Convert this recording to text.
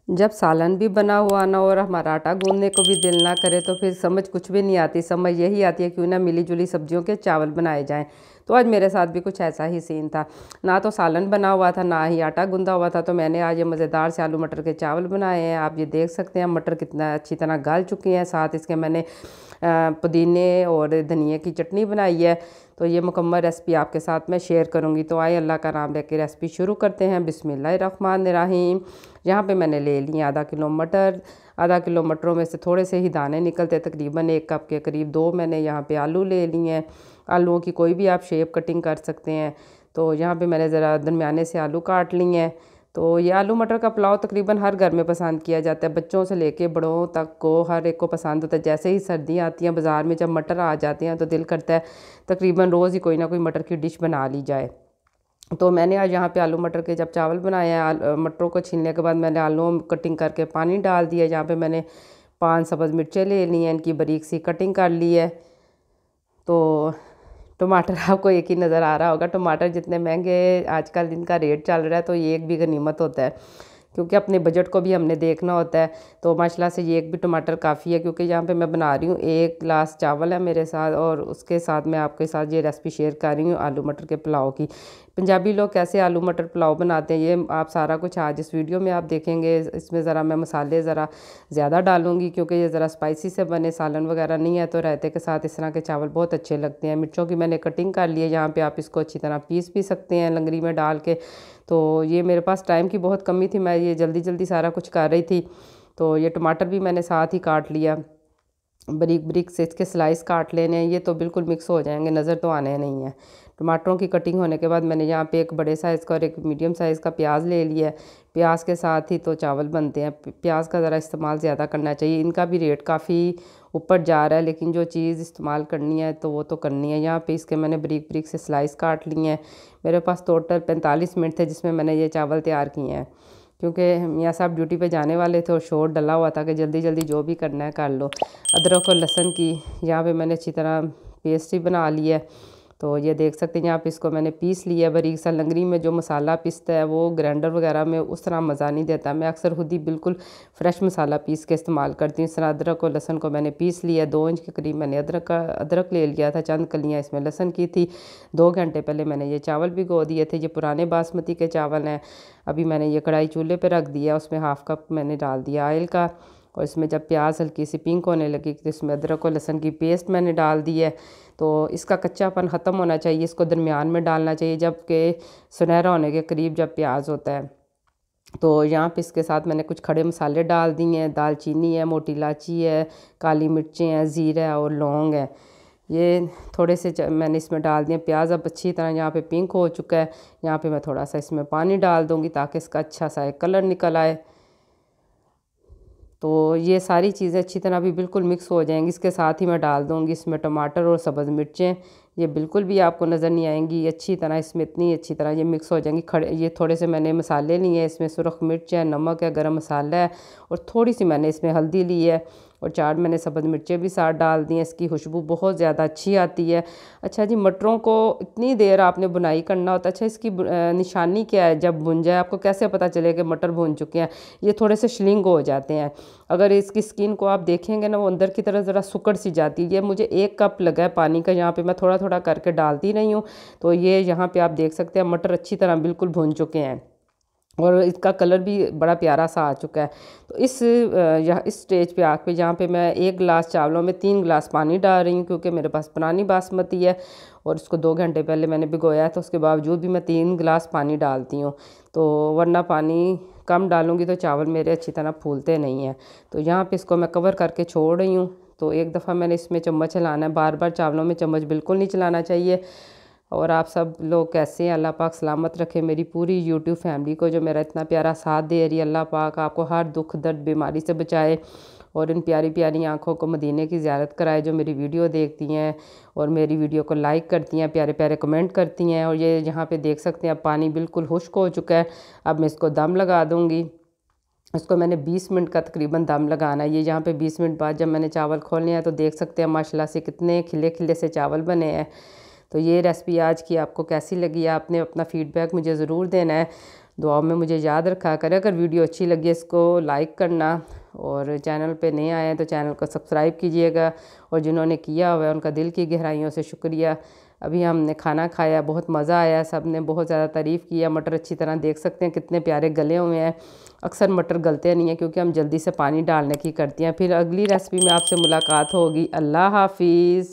जब सालन भी बना हुआ ना और हमारा आटा गूंदने को भी दिल ना करे तो फिर समझ कुछ भी नहीं आती। समझ यही आती है क्यों ना मिली जुली सब्जियों के चावल बनाए जाएं। तो आज मेरे साथ भी कुछ ऐसा ही सीन था। ना तो सालन बना हुआ था ना ही आटा गूंदा हुआ था, तो मैंने आज ये मज़ेदार से आलू मटर के चावल बनाए हैं। आप ये देख सकते हैं मटर कितना अच्छी तरह गल चुके हैं। साथ इसके मैंने पुदीने और धनिए की चटनी बनाई है। तो ये मुकम्मल रेसिपी आपके साथ मैं शेयर करूंगी। तो आइए अल्लाह का नाम लेके रेसिपी शुरू करते हैं। बिस्मिल्लाहिर्रहमानिर्रहीम। यहाँ पे मैंने ले ली आधा किलो मटर। आधा किलो मटरों में से थोड़े से ही दाने निकलते, तकरीबन 1 कप के करीब। 2 मैंने यहाँ पे आलू ले लिए हैं। आलूओं की कोई भी आप शेप कटिंग कर सकते हैं। तो यहाँ पे मैंने ज़रा दरमियाने से आलू काट लिए हैं। तो ये आलू मटर का पुलाव तकरीबन हर घर में पसंद किया जाता है, बच्चों से लेके बड़ों तक को हर एक को पसंद होता है। जैसे ही सर्दियाँ आती हैं बाज़ार में जब मटर आ जाते हैं तो दिल करता है तकरीबन रोज़ ही कोई ना कोई मटर की डिश बना ली जाए। तो मैंने आज यहाँ पे आलू मटर के जब चावल बनाए हैं, मटरों को छीलने के बाद मैंने आलू कटिंग करके पानी डाल दिया। यहाँ पे मैंने 5 सब्ज़ मिर्चें ले ली हैं, इनकी बारीक सी कटिंग कर ली है। तो टमाटर आपको एक ही नज़र आ रहा होगा। टमाटर जितने महंगे आजकल इनका रेट चल रहा है तो ये एक भी गनीमत होता है, क्योंकि अपने बजट को भी हमने देखना होता है। तो माशाल्लाह से ये एक भी टमाटर काफ़ी है, क्योंकि यहाँ पे मैं बना रही हूँ 1 गिलास चावल है मेरे साथ, और उसके साथ मैं आपके साथ ये रेसिपी शेयर कर रही हूँ आलू मटर के पुलाव की। पंजाबी लोग कैसे आलू मटर पुलाव बनाते हैं ये आप सारा कुछ आज इस वीडियो में आप देखेंगे। इसमें ज़रा मैं मसाले ज़रा ज़्यादा डालूँगी क्योंकि ये ज़रा स्पाइसी से बने, सालन वगैरह नहीं है, तो रायते के साथ इस तरह के चावल बहुत अच्छे लगते हैं। मिर्चों की मैंने कटिंग कर ली है। यहाँ पे आप इसको अच्छी तरह पीस भी सकते हैं लंगरी में डाल के। तो ये मेरे पास टाइम की बहुत कमी थी, मैं ये जल्दी जल्दी सारा कुछ कर रही थी। तो ये टमाटर भी मैंने साथ ही काट लिया, बारीक बारीक से इसके स्लाइस काट लेने हैं। ये तो बिल्कुल मिक्स हो जाएंगे, नज़र तो आने नहीं है। टमाटरों की कटिंग होने के बाद मैंने यहाँ पे एक बड़े साइज़ का और एक मीडियम साइज़ का प्याज ले लिया है। प्याज के साथ ही तो चावल बनते हैं। प्याज का ज़रा इस्तेमाल ज़्यादा करना चाहिए, इनका भी रेट काफ़ी ऊपर जा रहा है, लेकिन जो चीज़ इस्तेमाल करनी है तो वो तो करनी है। यहाँ पे इसके मैंने बारीक बारीक से स्लाइस काट लिए हैं। मेरे पास टोटल 45 मिनट थे जिसमें मैंने ये चावल तैयार किए हैं, क्योंकि मियाँ साहब ड्यूटी पे जाने वाले थे और शोर डला हुआ था कि जल्दी जल्दी जो भी करना है कर लो। अदरक और लहसुन की यहाँ पे मैंने अच्छी तरह पेस्ट ही बना ली है। तो ये देख सकते हैं यहाँ पे इसको मैंने पीस लिया बारीक सा। लंगरी में जो मसाला पिसता है वो ग्राइंडर वगैरह में उस तरह मज़ा नहीं देता। मैं अक्सर खुद ही बिल्कुल फ्रेश मसाला पीस के इस्तेमाल करती हूँ। इस तरह अदरक और लहसुन को मैंने पीस लिया। 2 इंच के करीब मैंने अदरक ले लिया था, चंद कलियाँ इसमें लहसुन की थी। 2 घंटे पहले मैंने ये चावल भिगो दिए थे। ये पुराने बासमती के चावल हैं। अभी मैंने ये कढ़ाई चूल्हे पर रख दिया, उसमें 1/2 कप मैंने डाल दिया ऑयल का, और इसमें जब प्याज हल्की सी पिंक होने लगी तो इसमें अदरक और लहसुन की पेस्ट मैंने डाल दी है। तो इसका कच्चापन ख़त्म होना चाहिए, इसको दरमियान में डालना चाहिए जबकि सुनहरा होने के करीब जब प्याज होता है। तो यहाँ पे इसके साथ मैंने कुछ खड़े मसाले डाल दिए हैं। दालचीनी है, मोटी इलायची है, काली मिर्चें हैं, ज़ीरा है और लौंग है। ये थोड़े से मैंने इसमें डाल दिए। प्याज अब अच्छी तरह यहाँ पे पिंक हो चुका है। यहाँ पे मैं थोड़ा सा इसमें पानी डाल दूँगी ताकि इसका अच्छा सा एक कलर निकल आए। तो ये सारी चीज़ें अच्छी तरह भी बिल्कुल मिक्स हो जाएंगी। इसके साथ ही मैं डाल दूँगी इसमें टमाटर और सब्ज़ मिर्चें। ये बिल्कुल भी आपको नज़र नहीं आएंगी, अच्छी तरह इसमें इतनी अच्छी तरह ये मिक्स हो जाएंगी। खड़े ये थोड़े से मैंने मसाले लिए हैं, इसमें सुरख मिर्च है, नमक है, गरम मसाला है, और थोड़ी सी मैंने इसमें हल्दी ली है, और 4 मैंने सब्ज़ मिर्चें भी साथ डाल दी हैं। इसकी खुशबू बहुत ज़्यादा अच्छी आती है। अच्छा जी, मटरों को इतनी देर आपने बुनाई करना होता है। अच्छा, इसकी निशानी क्या है? जब भुन जाए आपको कैसे पता चले कि मटर भुन चुके हैं? ये थोड़े से श्लिंग हो जाते हैं। अगर इसकी स्किन को आप देखेंगे ना, वो अंदर की तरफ ज़रा सुकड़ सी जाती है। ये मुझे 1 कप लगा है पानी का, यहाँ पे मैं थोड़ा थोड़ा करके डालती रही हूँ। तो ये यहाँ पे आप देख सकते हैं मटर अच्छी तरह बिल्कुल भुन चुके हैं, और इसका कलर भी बड़ा प्यारा सा आ चुका है। तो इस स्टेज पे आके यहाँ पे मैं 1 गिलास चावलों में 3 गिलास पानी डाल रही हूँ, क्योंकि मेरे पास पुरानी बासमती है और इसको 2 घंटे पहले मैंने भिगोया है। तो उसके बावजूद भी मैं 3 गिलास पानी डालती हूँ, तो वरना पानी कम डालूँगी तो चावल मेरे अच्छी तरह फूलते नहीं हैं। तो यहाँ पे इसको मैं कवर करके छोड़ रही हूँ। तो एक दफ़ा मैंने इसमें चम्मच चलाना है, बार बार चावलों में चम्मच बिल्कुल नहीं चलाना चाहिए। और आप सब लोग कैसे हैं? अल्लाह पाक सलामत रखे मेरी पूरी यूट्यूब फैमिली को जो मेरा इतना प्यारा साथ दे रही है। अल्लाह पाक आपको हर दुख दर्द बीमारी से बचाए, और इन प्यारी प्यारी आँखों को मदीने की ज़ियारत कराए जो मेरी वीडियो देखती हैं और मेरी वीडियो को लाइक करती हैं, प्यारे प्यारे कमेंट करती हैं। और ये यहाँ पे देख सकते हैं अब पानी बिल्कुल खुश्क हो चुका है। अब मैं इसको दम लगा दूँगी। इसको मैंने 20 मिनट का तकरीबन दम लगाना है। ये यहाँ पे 20 मिनट बाद जब मैंने चावल खोलने हैं तो देख सकते हैं माशाल्लाह से कितने खिले खिले से चावल बने हैं। तो ये रेसिपी आज की आपको कैसी लगी है? आपने अपना फ़ीडबैक मुझे ज़रूर देना है। दुआओं में मुझे याद रखा करें। अगर वीडियो अच्छी लगी इसको लाइक करना, और चैनल पे नए आए हैं तो चैनल को सब्सक्राइब कीजिएगा, और जिन्होंने किया हुआ है उनका दिल की गहराइयों से शुक्रिया। अभी हमने खाना खाया, बहुत मज़ा आया, सब ने बहुत ज़्यादा तारीफ़ किया। मटर अच्छी तरह देख सकते हैं कितने प्यारे गले हुए हैं। अक्सर मटर गलते नहीं हैं क्योंकि हम जल्दी से पानी डालने की करती हैं। फिर अगली रेसिपी में आपसे मुलाकात होगी। अल्लाह हाफिज़।